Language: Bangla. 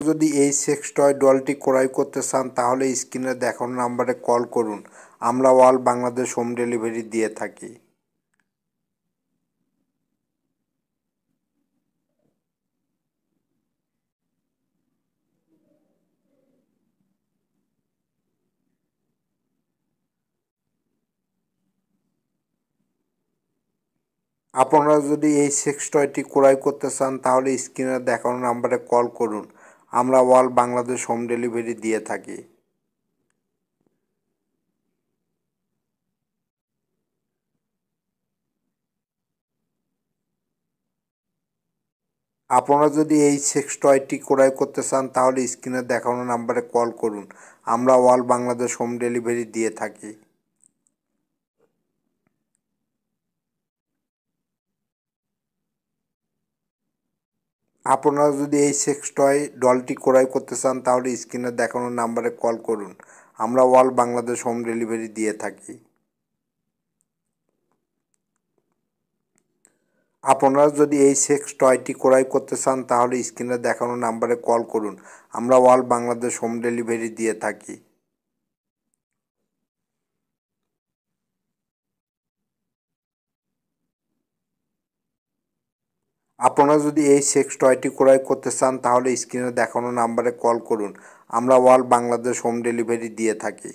যদি এই সেক্স টয় ডলটি ক্রয় করতে চান তাহলে স্ক্রিনে দেখানো নাম্বারে কল করুন। আমরা অল বাংলাদেশ হোম ডেলিভারি দিয়ে থাকি। আপনারা যদি এই সেক্স টয়টি ক্রয় করতে চান তাহলে স্ক্রিনে দেখানো নাম্বারে কল করুন। আমরা অল বাংলাদেশ হোম ডেলিভারি দিয়ে থাকি। আপনারা যদি এই সেক্স টয়টি ক্রয় করতে চান তাহলে স্ক্রিনে দেখানো নাম্বারে কল করুন। আমরা অল বাংলাদেশ হোম ডেলিভারি দিয়ে থাকি। আপনারা যদি এই সেক্স টয় ডলটি ক্রয় করতে চান তাহলে স্ক্রিনে দেখানো নাম্বারে কল করুন। আমরা অল বাংলাদেশ হোম ডেলিভারি দিয়ে থাকি। আপনারা যদি এই সেক্স টয়টি ক্রয় করতে চান তাহলে স্ক্রিনে দেখানো নাম্বারে কল করুন। আমরা অল বাংলাদেশ হোম ডেলিভারি দিয়ে থাকি। আপনারা যদি এই সেক্স টয়টি ক্রয় করতে চান তাহলে স্ক্রিনে দেখানো নাম্বারে কল করুন। আমরা অল বাংলাদেশ হোম ডেলিভারি দিয়ে থাকি।